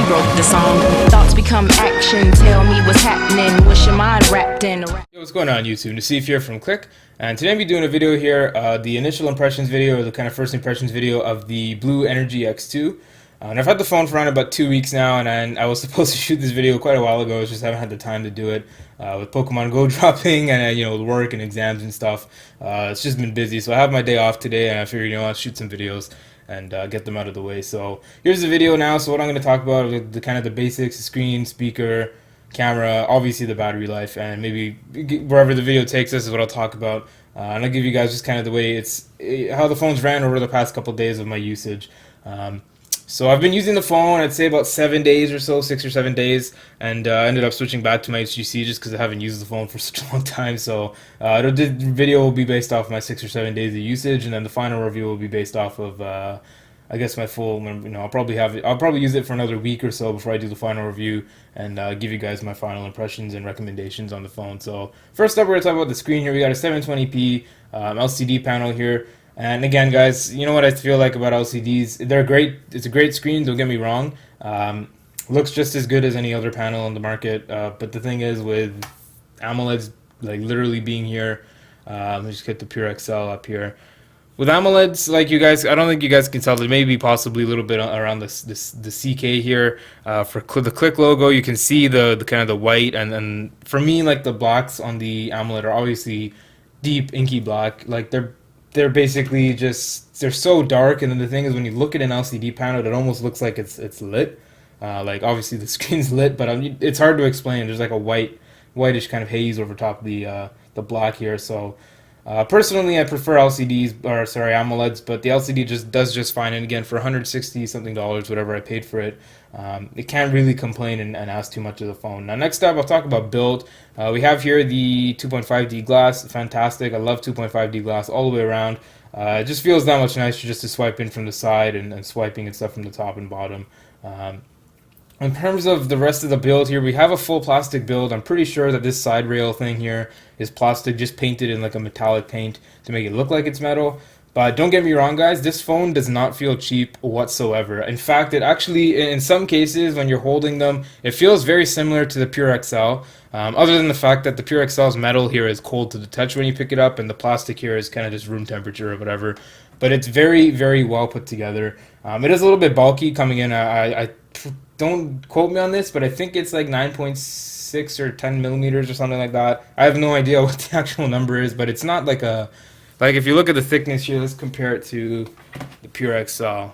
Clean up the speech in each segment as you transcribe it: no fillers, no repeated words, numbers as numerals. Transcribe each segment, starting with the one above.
wrote the song. Thoughts become action. Tell me what's happening. What's your mind wrapped in? Yo, what's going on YouTube? Nassif here from Click, and today I'm doing a video here, the initial impressions video, or the kind of first impressions video of the Blue Energy X2. And I've had the phone for around about 2 weeks now, and I was supposed to shoot this video quite a while ago. I just haven't had the time to do it with Pokemon Go dropping and work and exams and stuff. It's just been busy, so I have my day off today, and I figured I'll shoot some videos and get them out of the way. So here's the video now. So what I'm going to talk about are the kind of the basics: the screen, speaker, camera, obviously the battery life, and maybe wherever the video takes us is what I'll talk about. And I'll give you guys just kind of the way how the phone's ran over the past couple of days of my usage. So I've been using the phone, I'd say about 7 days or so, 6 or 7 days, and I ended up switching back to my HTC just because I haven't used the phone for such a long time. So the video will be based off my 6 or 7 days of usage, and then the final review will be based off of I guess my full. I'll probably use it for another week or so before I do the final review and give you guys my final impressions and recommendations on the phone. So first up, we're gonna talk about the screen here. We got a 720p LCD panel here. And again, guys, you know what I feel like about LCDs? They're great. It's a great screen, don't get me wrong. Looks just as good as any other panel on the market. But the thing is, with AMOLEDs like literally being here, let me just get the Pure XL up here. With AMOLEDs, like you guys, I don't think you guys can tell. There may be possibly a little bit around the CK here. For the Click logo, you can see the kind of the white, and for me, like the blacks on the AMOLED are obviously deep inky black. Like they're basically they're so dark, and then the thing is, when you look at an LCD panel, it almost looks like it's lit. Like obviously the screen's lit, but it's hard to explain. There's like a whitish kind of haze over top of the black here. So personally, I prefer AMOLEDs, but the LCD does just fine. And again, for 160 something dollars, whatever I paid for it, it can't really complain and ask too much of the phone. Now, next up, I'll talk about build. We have here the 2.5D glass. Fantastic. I love 2.5D glass all the way around. It just feels that much nicer just to swipe in from the side and swiping and stuff from the top and bottom. In terms of the rest of the build here, we have a full plastic build. I'm pretty sure that this side rail thing here is plastic, just painted in like a metallic paint to make it look like it's metal. But don't get me wrong, guys, this phone does not feel cheap whatsoever. In fact, it actually, in some cases, when you're holding them, it feels very similar to the Pure XL. Other than the fact that the Pure XL's metal here is cold to the touch when you pick it up, and the plastic here is kind of just room temperature or whatever. But it's very, very well put together. It is a little bit bulky coming in. I don't quote me on this, but I think it's like 9.6 or 10 millimeters or something like that. I have no idea what the actual number is, but it's not like if you look at the thickness here, let's compare it to the Pure XL.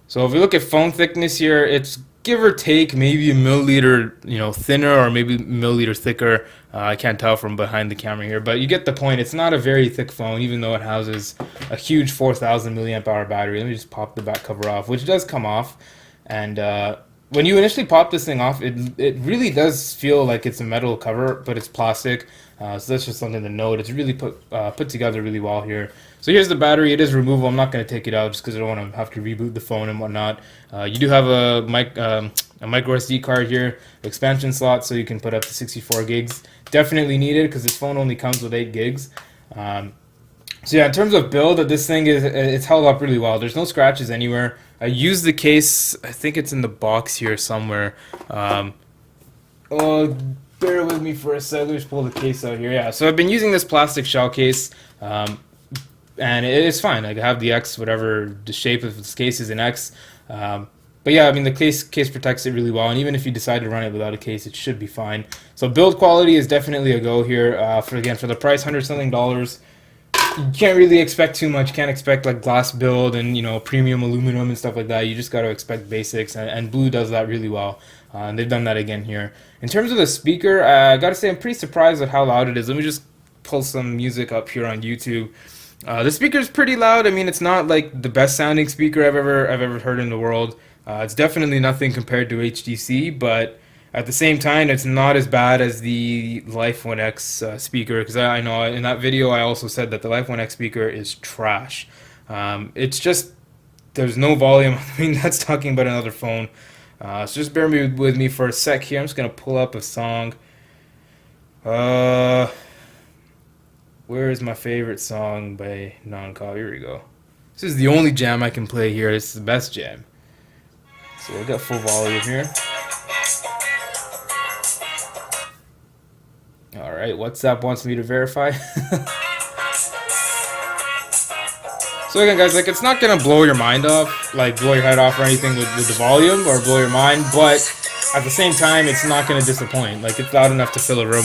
So if we look at phone thickness here, it's give or take maybe a milliliter, thinner, or maybe a milliliter thicker. I can't tell from behind the camera here, but you get the point. It's not a very thick phone, even though it houses a huge 4,000 milliamp hour battery. Let me just pop the back cover off, which does come off. And when you initially pop this thing off, it really does feel like it's a metal cover, but it's plastic. So that's just something to note. It's really put together really well here. So here's the battery. It is removable. I'm not going to take it out just because I don't want to have to reboot the phone and whatnot. You do have a micro SD card here, expansion slot, so you can put up to 64 gigs. Definitely needed because this phone only comes with 8 gigs. So yeah, in terms of build, this thing it's held up really well. There's no scratches anywhere. I used the case. I think it's in the box here somewhere. Bear with me for a sec. Let's pull the case out here. Yeah, so I've been using this plastic shell case, and it's fine. Like I have the X, whatever the shape of this case is an X. But yeah, I mean the case protects it really well, and even if you decide to run it without a case, it should be fine. So build quality is definitely a go here. For the price, $100 something. You can't really expect too much. Can't expect like glass build and premium aluminum and stuff like that. You just got to expect basics, and Blue does that really well. And they've done that again here. In terms of the speaker, I gotta say I'm pretty surprised at how loud it is. Let me just pull some music up here on YouTube. The speaker is pretty loud. I mean, it's not like the best sounding speaker I've ever heard in the world. It's definitely nothing compared to HTC, but at the same time, it's not as bad as the Life One X speaker, because I know in that video I also said that the Life One X speaker is trash. It's just, there's no volume. I mean, that's talking about another phone. So just bear with me for a sec here. I'm just going to pull up a song. Where is my favorite song by Non-Cop? Here we go. This is the only jam I can play here. This is the best jam. So we'll get full volume here. Alright, WhatsApp wants me to verify. So again, guys, like, it's not gonna blow your mind off, like blow your head off or anything with the volume or blow your mind, but at the same time, it's not gonna disappoint. Like, it's loud enough to fill a room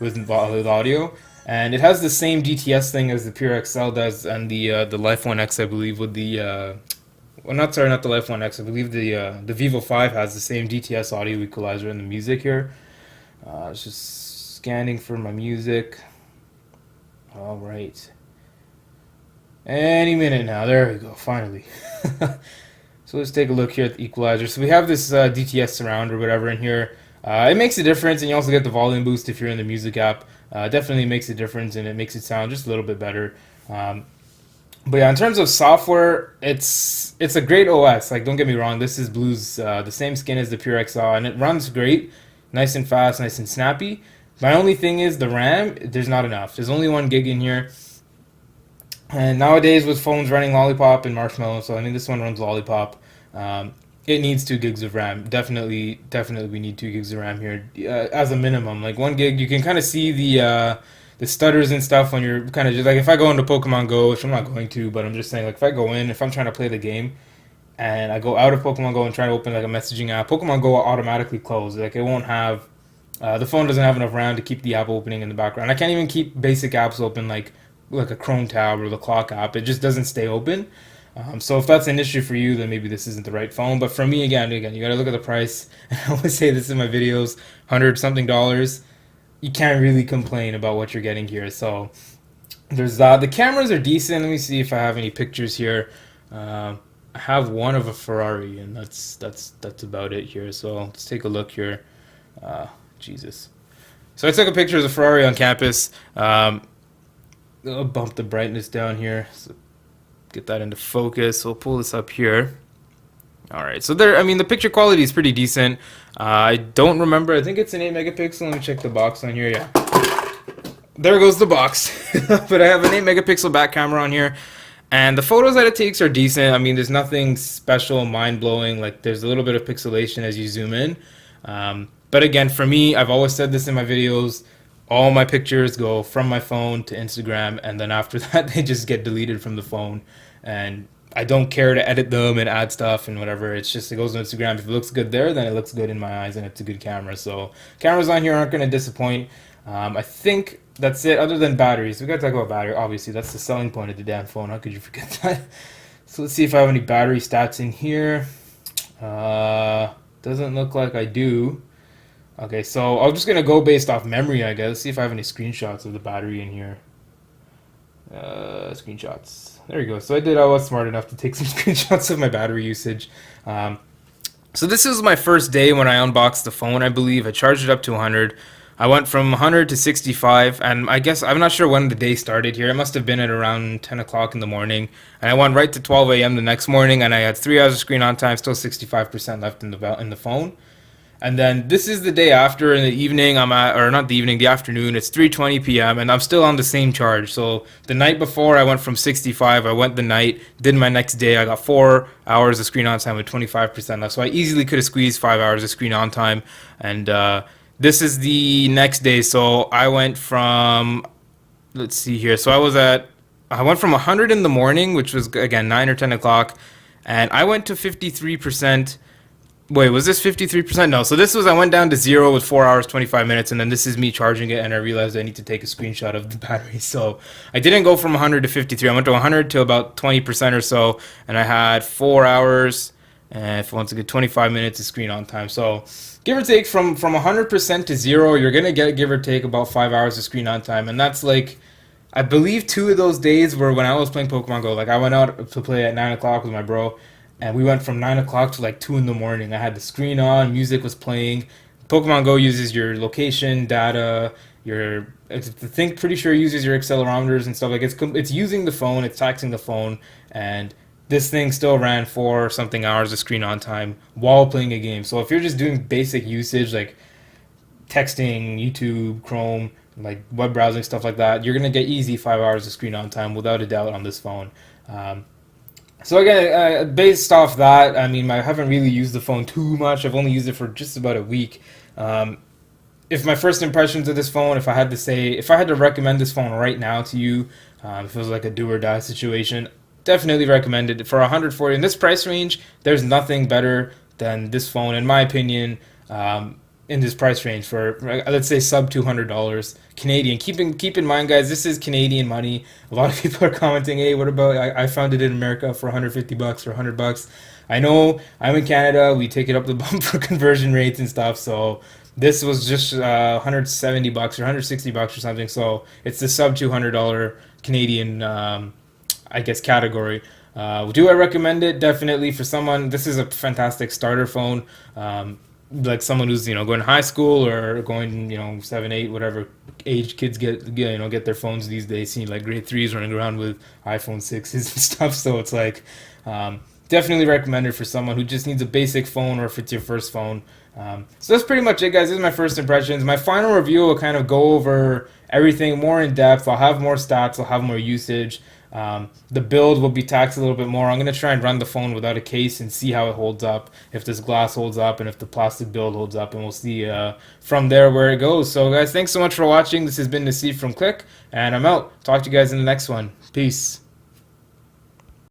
with audio, and it has the same DTS thing as the Pure XL does, and the Life One X, I believe, with the well, not the Life One X. I believe the Vivo 5 has the same DTS audio equalizer in the music here. It's just scanning for my music. All right. Any minute now. There we go. Finally. So let's take a look here at the equalizer. So we have this DTS surround or whatever in here. It makes a difference, and you also get the volume boost if you're in the music app. Definitely makes a difference, and it makes it sound just a little bit better. But yeah, in terms of software, it's a great OS. Like, don't get me wrong, this is Blue's the same skin as the Pure XL, and it runs great, nice and fast, nice and snappy. My only thing is the RAM. There's not enough. There's only 1 gig in here. And nowadays with phones running Lollipop and Marshmallow, so I mean this one runs Lollipop, it needs 2 gigs of RAM. Definitely we need 2 gigs of RAM here as a minimum. Like 1 gig, you can kind of see the stutters and stuff when you're kind of just like, if I go into Pokemon Go, which I'm not going to, but I'm just saying, like, if I go in, if I'm trying to play the game, and I go out of Pokemon Go and try to open like a messaging app, Pokemon Go will automatically close. Like, it won't have, the phone doesn't have enough RAM to keep the app opening in the background. I can't even keep basic apps open like a Chrome tab or the clock app. It just doesn't stay open. So if that's an issue for you, then maybe this isn't the right phone. But for me, again, you got to look at the price. I always say this in my videos, $100-something. You can't really complain about what you're getting here. So there's that. The cameras are decent. Let me see if I have any pictures here. I have one of a Ferrari, and that's about it here. So let's take a look here. Jesus. So I took a picture of the Ferrari on campus. I'll bump the brightness down here, so get that into focus. We'll pull this up here. All right, so there, I mean, the picture quality is pretty decent. I don't remember, I think it's an 8 megapixel. Let me check the box on here. Yeah, there goes the box. But I have an 8 megapixel back camera on here, and the photos that it takes are decent. I mean, there's nothing special, mind-blowing. Like, there's a little bit of pixelation as you zoom in. But again, for me, I've always said this in my videos, all my pictures go from my phone to Instagram, and then after that, they just get deleted from the phone. And I don't care to edit them and add stuff and whatever. It's just, it goes to Instagram. If it looks good there, then it looks good in my eyes, and it's a good camera. So cameras on here aren't going to disappoint. I think that's it, other than batteries. We got to talk about battery. Obviously, that's the selling point of the damn phone. How could you forget that? So let's see if I have any battery stats in here. Doesn't look like I do. Okay, so I'm just gonna go based off memory, I guess. See if I have any screenshots of the battery in here. Screenshots. There you go. So I was smart enough to take some screenshots of my battery usage. So this is my first day when I unboxed the phone, I believe. I charged it up to 100. I went from 100 to 65, and I guess I'm not sure when the day started here. It must have been at around 10 o'clock in the morning. And I went right to 12 a.m. the next morning, and I had 3 hours of screen on time, still 65% left in the phone. And then this is the day after in the evening, the afternoon, it's 3:20 p.m. and I'm still on the same charge. So the night before I went from 65, I went the night, did my next day, I got 4 hours of screen on time with 25% left. So I easily could have squeezed 5 hours of screen on time. And this is the next day. So I went from, let's see here. So I went from 100 in the morning, which was again 9 or 10 o'clock, and I went to 53%. Wait, was this 53%? No, so this was, I went down to 0 with 4 hours, 25 minutes, and then this is me charging it, and I realized I need to take a screenshot of the battery. So I didn't go from 100 to 53. I went to 100 to about 20% or so, and I had 4 hours, and once again, 25 minutes of screen on time. So give or take from 100% to 0, you're going to get, give or take, about 5 hours of screen on time, and that's like, I believe 2 of those days were when I was playing Pokemon Go. Like, I went out to play at 9 o'clock with my bro, and we went from 9 o'clock to like 2 in the morning. I had the screen on, music was playing. Pokemon Go uses your location data, pretty sure it uses your accelerometers and stuff. Like, it's using the phone, it's taxing the phone, and this thing still ran 4 something hours of screen on time while playing a game. So if you're just doing basic usage like texting, YouTube, Chrome, like web browsing, stuff like that, you're gonna get easy 5 hours of screen on time without a doubt on this phone. So again, based off that, I mean, I haven't really used the phone too much. I've only used it for just about a week. Um, if my first impressions of this phone, if I had to say, if I had to recommend this phone right now to you, if it was like a do or die situation, definitely recommend it for 140 in this price range. There's nothing better than this phone, in my opinion. In this price range for let's say sub $200 Canadian. Keep in mind, guys, this is Canadian money. A lot of people are commenting, "Hey, what about I found it in America for 150 bucks or 100 bucks." I know I'm in Canada. We take it up the bump for conversion rates and stuff. So this was just 170 bucks or 160 bucks or something. So it's the sub $200 Canadian, I guess, category. Do I recommend it? Definitely for someone. This is a fantastic starter phone. Like someone who's going to high school or going 7, 8, whatever age kids get their phones these days. See like grade threes running around with iPhone 6s and stuff. So it's like definitely recommended for someone who just needs a basic phone or if it's your first phone. So that's pretty much it, guys. This is my first impressions. My final review will kind of go over everything more in depth. I'll have more stats. I'll have more usage. The build will be taxed a little bit more. I'm going to try and run the phone without a case and see how it holds up, if this glass holds up, and if the plastic build holds up, and we'll see from there where it goes. So, guys, thanks so much for watching. This has been Nassif from Click, and I'm out. Talk to you guys in the next one. Peace.